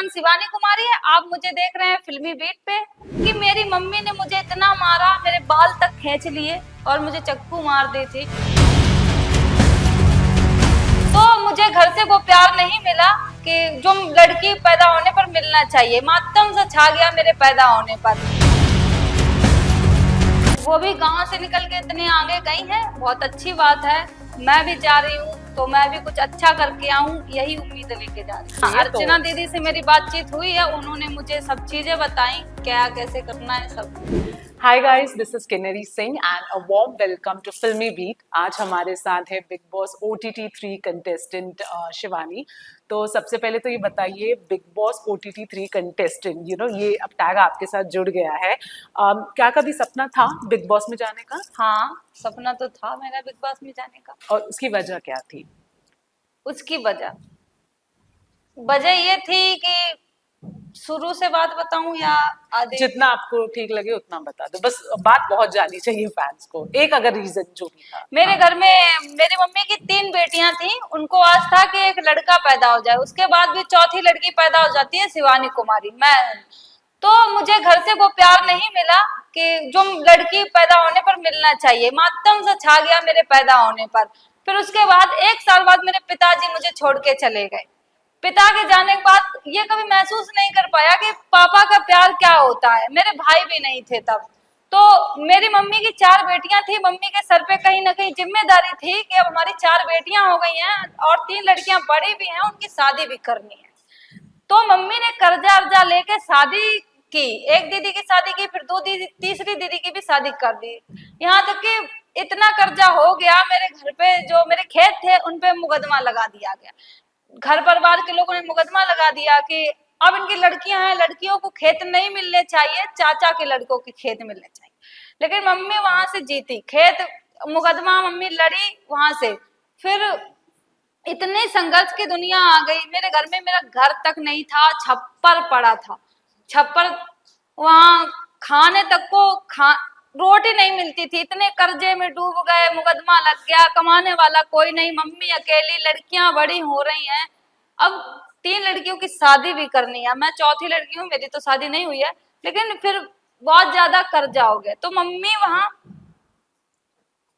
नाम शिवानी कुमारी है। आप मुझे देख रहे हैं फिल्मी बीट पे। कि मेरी मम्मी ने मुझे इतना मारा, मेरे बाल तक खींच लिए और मुझे चक्कू मार दी थी। तो मुझे घर से वो प्यार नहीं मिला कि जो लड़की पैदा होने पर मिलना चाहिए। मातम सा छा गया मेरे पैदा होने पर। वो भी गांव से निकल के इतने आगे गई है, बहुत अच्छी बात है। मैं भी जा रही हूँ तो मैं भी कुछ अच्छा करके आऊँ, यही उम्मीद लेके जा रही हूँ। अर्चना दीदी से मेरी बातचीत हुई है, उन्होंने मुझे सब चीजें बताई, क्या कैसे करना है सब। Hi guys, this is Kinnari Singh and a warm welcome to Filmi Beat. आज हमारे साथ है Bigg Boss OTT 3 contestant Shivani. तो सबसे पहले तो ये बताइए, बिग बॉस OTT 3 कंटेस्टेंट, ये अब टैग आपके साथ जुड़ गया है। क्या कभी सपना था बिग बॉस में जाने का? हाँ, सपना तो था मेरा बिग बॉस में जाने का। और उसकी वजह क्या थी? उसकी वजह ये थी कि शुरू से बात बताऊं या आधे? जितना आपको ठीक लगे उतना बता दो, बस बात बहुत जानी चाहिए फैंस को। एक अगर रीजन जो भी था। मेरे घर में मेरी मम्मी की 3 बेटियां थी, उनको आज था कि एक लड़का पैदा हो जाए। उसके बाद भी चौथी लड़की पैदा हो जाती है शिवानी कुमारी, मैं। तो मुझे घर से वो प्यार नहीं मिला कि जो लड़की पैदा होने पर मिलना चाहिए। मातम सा छा गया मेरे पैदा होने पर। फिर उसके बाद 1 साल बाद मेरे पिताजी मुझे छोड़ के चले गए। पिता के जाने के बाद ये कभी महसूस नहीं कर पाया कि पापा का प्यार क्या होता है। मेरे भाई भी नहीं थे तब। तो मेरी मम्मी की 4 बेटियां थी, मम्मी के सर पे कहीं ना कहीं जिम्मेदारी थी कि अब हमारी 4 बेटियां हो गई हैं और 3 लड़कियां बड़ी भी हैं, उनकी शादी भी करनी है। तो मम्मी ने कर्जा अर्जा लेके शादी की। एक दीदी की शादी की, फिर 2 दीदी, तीसरी दीदी की भी शादी कर दी। यहाँ तक कि इतना कर्जा हो गया, मेरे घर पे जो मेरे खेत थे उन पे मुकदमा लगा दिया गया। घर परिवार के लोगों ने मुकदमा लगा दिया कि अब इनकी लड़कियां हैं, लड़कियों को खेत नहीं मिलने चाहिए, चाचा के लड़कों के खेत मिलने चाहिए। लेकिन मम्मी वहां से जीती, खेत मुकदमा मम्मी लड़ी वहां से। फिर इतने संघर्ष की दुनिया आ गई। मेरे घर में मेरा घर तक नहीं था, छप्पर पड़ा था। छप्पर, वहां खाने तक को रोटी नहीं मिलती थी। इतने कर्जे में डूब गए, मुकदमा लग गया, कमाने वाला कोई नहीं, मम्मी अकेली, लड़कियां बड़ी हो रही हैं। अब 3 लड़कियों की शादी भी करनी है, मैं चौथी लड़की हूँ, मेरी तो शादी नहीं हुई है। लेकिन फिर बहुत ज्यादा कर्जा हो गया। तो मम्मी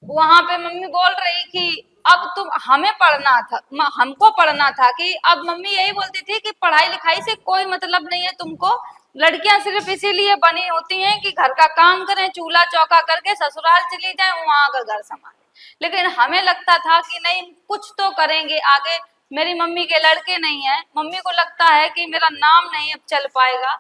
वहां पे मम्मी बोल रही कि अब तुम हमें पढ़ना था, हमको पढ़ना था। कि अब मम्मी यही बोलती थी कि पढ़ाई लिखाई से कोई मतलब नहीं है तुमको, लड़कियां सिर्फ इसीलिए बनी होती हैं कि घर का काम करें, चूल्हा चौका करके ससुराल चली जाएं, वहां का घर संभालें। लेकिन हमें लगता था कि नहीं, कुछ तो करेंगे आगे। मेरी मम्मी के लड़के नहीं है, मम्मी को लगता है कि मेरा नाम नहीं अब चल पाएगा।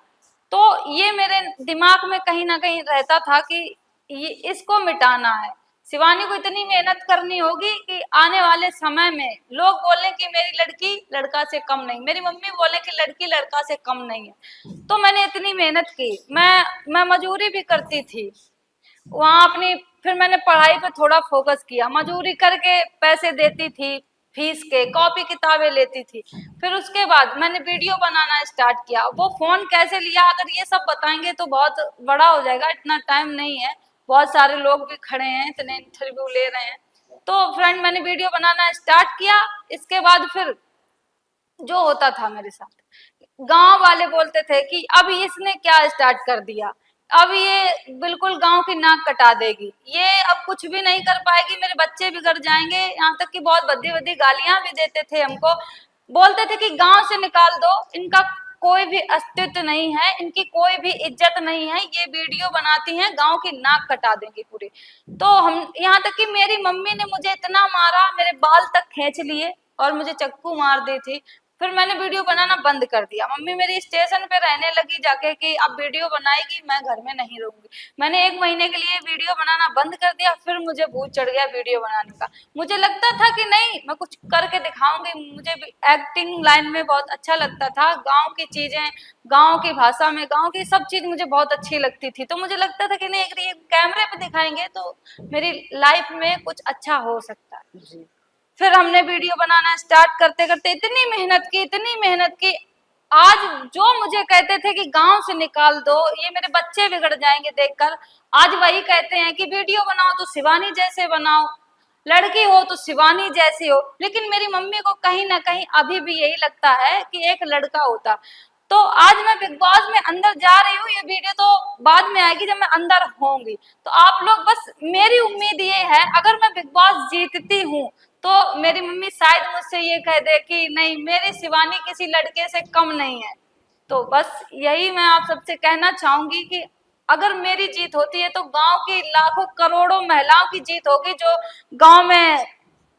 तो ये मेरे दिमाग में कहीं ना कहीं रहता था कि ये इसको मिटाना है। शिवानी को इतनी मेहनत करनी होगी कि आने वाले समय में लोग बोले कि मेरी लड़की लड़का से कम नहीं, मेरी मम्मी बोले कि लड़की लड़का से कम नहीं है। तो मैंने इतनी मेहनत की, मैं मजदूरी भी करती थी वहां अपनी। फिर मैंने पढ़ाई पे थोड़ा फोकस किया, मजदूरी करके पैसे देती थी, फीस के कॉपी किताबें लेती थी। फिर उसके बाद मैंने वीडियो बनाना स्टार्ट किया। वो फोन कैसे लिया, अगर ये सब बताएंगे तो बहुत बड़ा हो जाएगा, इतना टाइम नहीं है। बहुत सारे लोग भी खड़े हैं, इतने इंटरव्यू ले रहे हैं। तो फ्रेंड, मैंने वीडियो बनाना स्टार्ट किया। इसके बाद फिर जो होता था मेरे साथ, गांव वाले बोलते थे कि अब इसने क्या स्टार्ट कर दिया, अब ये बिल्कुल गांव की नाक कटा देगी, ये अब कुछ भी नहीं कर पाएगी, मेरे बच्चे बिगड़ जाएंगे। यहाँ तक कि बहुत भद्दी भद्दी गालियां भी देते थे हमको। बोलते थे कि गांव से निकाल दो, इनका कोई भी अस्तित्व नहीं है, इनकी कोई भी इज्जत नहीं है, ये वीडियो बनाती हैं, गांव की नाक कटा देंगी पूरी। तो हम, यहाँ तक कि मेरी मम्मी ने मुझे इतना मारा, मेरे बाल तक खींच लिए और मुझे चक्कू मार दी थी। फिर मैंने वीडियो बनाना बंद कर दिया। मम्मी मेरी स्टेशन पे रहने लगी जाके कि अब वीडियो बनाएगी, मैं घर में नहीं रहूंगी। मैंने 1 महीने के लिए वीडियो बनाना बंद कर दिया। फिर मुझे भूत चढ़ गया वीडियो बनाने का। मुझे लगता था कि नहीं, मैं कुछ करके दिखाऊंगी। मुझे भी एक्टिंग लाइन में बहुत अच्छा लगता था, गाँव की चीजें, गाँव की भाषा में, गाँव की सब चीज मुझे बहुत अच्छी लगती थी। तो मुझे लगता था कि नहीं, अगर ये कैमरे पे दिखाएंगे तो मेरी लाइफ में कुछ अच्छा हो सकता है। फिर हमने वीडियो बनाना स्टार्ट करते करते इतनी मेहनत की। आज जो मुझे कहते थे कि गांव से निकाल दो, ये मेरे बच्चे बिगड़ जाएंगे देखकर, आज वही कहते हैं कि वीडियो बनाओ तो शिवानी जैसे बनाओ, लड़की हो तो शिवानी जैसी हो। लेकिन मेरी मम्मी को कहीं ना कहीं अभी भी यही लगता है कि एक लड़का होता। तो आज मैं बिग बॉस में अंदर जा रही हूँ, ये वीडियो तो बाद में आएगी जब मैं अंदर होंगी। तो आप लोग बस, मेरी उम्मीद ये है अगर मैं बिग बॉस जीतती हूँ तो मेरी मम्मी शायद मुझसे ये कह दे कि नहीं, मेरी शिवानी किसी लड़के से कम नहीं है। तो बस यही मैं आप सबसे कहना चाहूंगी कि अगर मेरी जीत होती है तो गांव की लाखों करोड़ों महिलाओं की जीत होगी, जो गांव में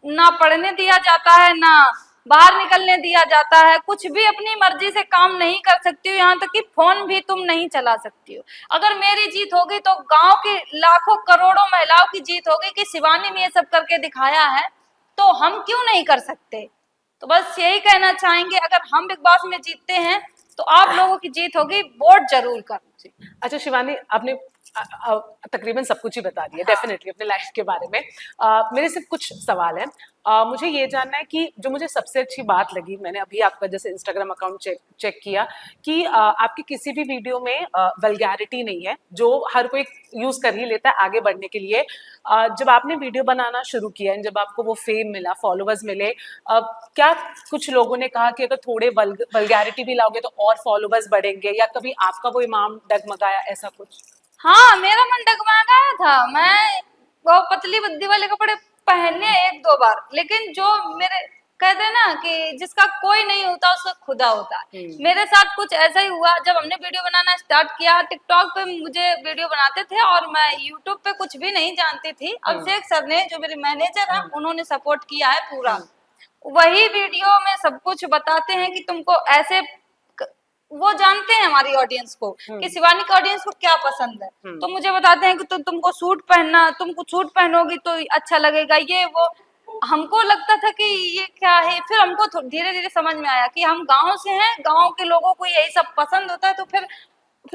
ना पढ़ने दिया जाता है, ना बाहर निकलने दिया जाता है, कुछ भी अपनी मर्जी से काम नहीं कर सकती हो, यहाँ तक कि फोन भी तुम नहीं चला सकती हो। अगर मेरी जीत होगी तो गांव की लाखों करोड़ों महिलाओं की जीत होगी कि शिवानी ने ये सब करके दिखाया है, तो हम क्यों नहीं कर सकते। तो बस यही कहना चाहेंगे, अगर हम बिग बॉस में जीतते हैं तो आप लोगों की जीत होगी, वोट जरूर कर। अच्छा शिवानी, आपने तकरीबन सब कुछ ही बता दिया डेफिनेटली अपने लाइफ के बारे में। मेरे सिर्फ कुछ सवाल हैं। मुझे ये जानना है कि जो मुझे सबसे अच्छी बात लगी, मैंने अभी आपका जैसे इंस्टाग्राम अकाउंट चेक किया कि आपकी किसी भी वीडियो में वल्गैरिटी नहीं है, जो हर कोई यूज कर ही लेता है आगे बढ़ने के लिए। जब आपने वीडियो बनाना शुरू किया, जब आपको वो फेम मिला, फॉलोअर्स मिले, क्या कुछ लोगों ने कहा कि अगर थोड़े वल्गैरिटी भी लाओगे तो और फॉलोअर्स बढ़ेंगे, या कभी आपका वो इमाम डगमगाया, ऐसा कुछ? हाँ, मेरा मन डगमगा गया था। मैं वो पतली बद्दी वाले कपड़े पहने एक दो बार, लेकिन जो मेरे कहते हैं ना कि जिसका कोई नहीं होता उसका खुदा होता है, मेरे साथ कुछ ऐसा ही हुआ। जब हमने वीडियो बनाना स्टार्ट किया, टिकटॉक पे मुझे वीडियो बनाते थे और मैं यूट्यूब पे कुछ भी नहीं जानती थी। अभिषेक सर ने, जो मेरे मैनेजर हैं, उन्होंने सपोर्ट किया है पूरा। वही वीडियो में सब कुछ बताते हैं कि तुमको ऐसे, वो जानते हैं हमारी ऑडियंस को कि शिवानी की ऑडियंस को क्या पसंद है, तो मुझे बताते हैं कि तुमको सूट पहनना, तुमको सूट पहनोगी तो अच्छा लगेगा, ये वो। हमको लगता था कि ये क्या है, फिर हमको धीरे धीरे समझ में आया कि हम गांव से हैं, गांव के लोगों को यही सब पसंद होता है। तो फिर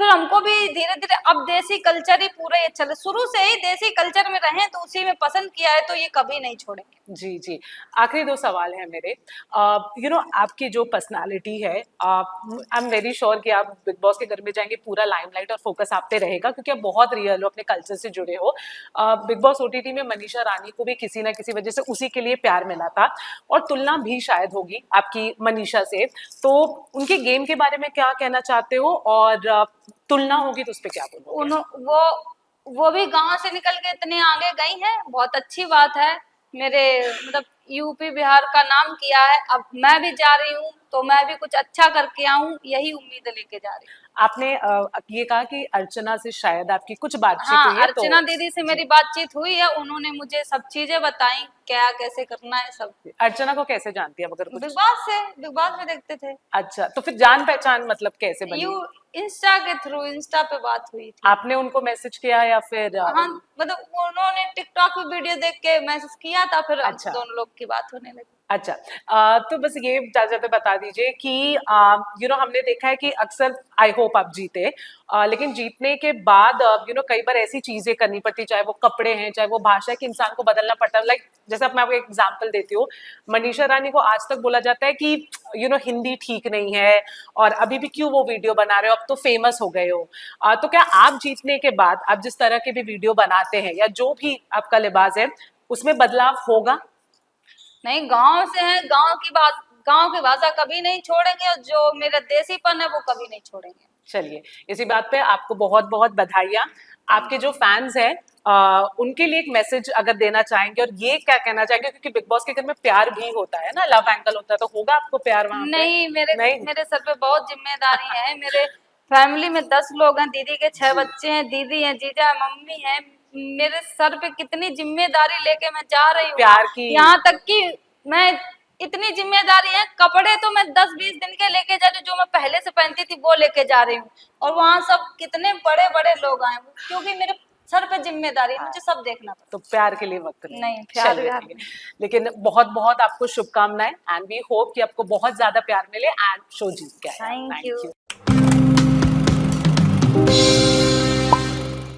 हमको भी धीरे धीरे अब देसी कल्चर ही पूरा ये चले, शुरू से ही देसी कल्चर में रहे तो उसी में पसंद किया है, तो ये कभी नहीं छोड़ेंगे। जी जी, आखिरी दो सवाल हैं मेरे। आपकी जो पर्सनालिटी है, आई एम वेरी श्योर कि आप बिग बॉस के घर में जाएंगे, पूरा लाइमलाइट और फोकस आप पे रहेगा, क्योंकि आप बहुत रियल हो, अपने कल्चर से जुड़े हो। बिग बॉस ओटीटी में मनीषा रानी को भी किसी ना किसी वजह से उसी के लिए प्यार मिला था, और तुलना भी शायद होगी आपकी मनीषा से। तो उनके गेम के बारे में क्या कहना चाहते हो, और तुलना होगी तो उस पर क्या बोलोगे? वो भी गांव से निकल के इतने आगे गई हैं, बहुत अच्छी बात है। मेरे मतलब यूपी बिहार का नाम किया है, अब मैं भी जा रही हूँ तो मैं भी कुछ अच्छा करके आऊं, यही उम्मीद लेके जा रही हूँ। आपने ये कहा कि अर्चना से शायद आपकी कुछ बातचीत हाँ, हुई है, अर्चना दीदी से मेरी बातचीत हुई है, उन्होंने मुझे सब चीजें बताई, क्या कैसे करना है सब। अर्चना को कैसे जानती है, अगर कुछ? बिग बॉस में देखते थे। अच्छा, तो फिर जान पहचान मतलब कैसे बनी? इंस्टा के थ्रू, इंस्टा पे बात हुई थी। आपने उनको मैसेज किया या फिर? हाँ, मतलब उन्होंने टिकटॉक पे वीडियो देख के मैसेज किया था, फिर अच्छा। दोनों लोग की बात होने लगी। अच्छा, तो बस ये जाते बता दीजिए कि हमने देखा है कि अक्सर, आई होप आप जीते, लेकिन जीतने के बाद कई बार ऐसी चीजें करनी पड़ती, चाहे वो कपड़े हैं, चाहे वो भाषा है, कि इंसान को बदलना पड़ता है। लाइक जैसे मैं आपको एक एग्जांपल देती हूँ, मनीषा रानी को आज तक बोला जाता है कि हिंदी ठीक नहीं है, और अभी भी क्यों वो वीडियो बना रहे हो, अब तो फेमस हो गए हो। तो क्या आप जीतने के बाद आप जिस तरह के भी वीडियो बनाते हैं, या जो भी आपका लिबास है, उसमें बदलाव होगा? नहीं, गांव से है, गांव की भाषा कभी नहीं छोड़ेंगे, और जो मेरा देसीपन है वो कभी नहीं छोड़ेंगे। चलिए, इसी बात पे आपको बहुत बहुत बधाइयाँ। आपके जो फैंस हैं, उनके लिए एक मैसेज अगर देना चाहेंगे, और ये क्या कहना चाहेंगे, क्योंकि बिग बॉस के घर में प्यार भी होता है ना, लव एंगल होता है, तो होगा आपको प्यार वहाँ पे? नहीं, मेरे सर पे बहुत जिम्मेदारी है। मेरे फैमिली में 10 लोग हैं, दीदी के 6 बच्चे हैं, दीदी है, जीजा है, मम्मी है। मेरे सर पे कितनी जिम्मेदारी लेके मैं जा रही हूँ, प्यार की। यहाँ तक कि मैं, इतनी जिम्मेदारी है, कपड़े तो मैं 10-20 दिन के लेके जा रही हूँ, जो मैं पहले से पहनती थी वो लेके जा रही हूँ, और वहाँ सब कितने बड़े बड़े लोग आए, क्योंकि मेरे सर पे जिम्मेदारी है, मुझे सब देखना पड़ता। तो प्यार के लिए वक्त नहीं, प्यार लेकिन बहुत बहुत आपको शुभकामनाएं, एंड वी होप कि आपको बहुत ज्यादा प्यार मिले एंड शो जीत के आए। Thank you.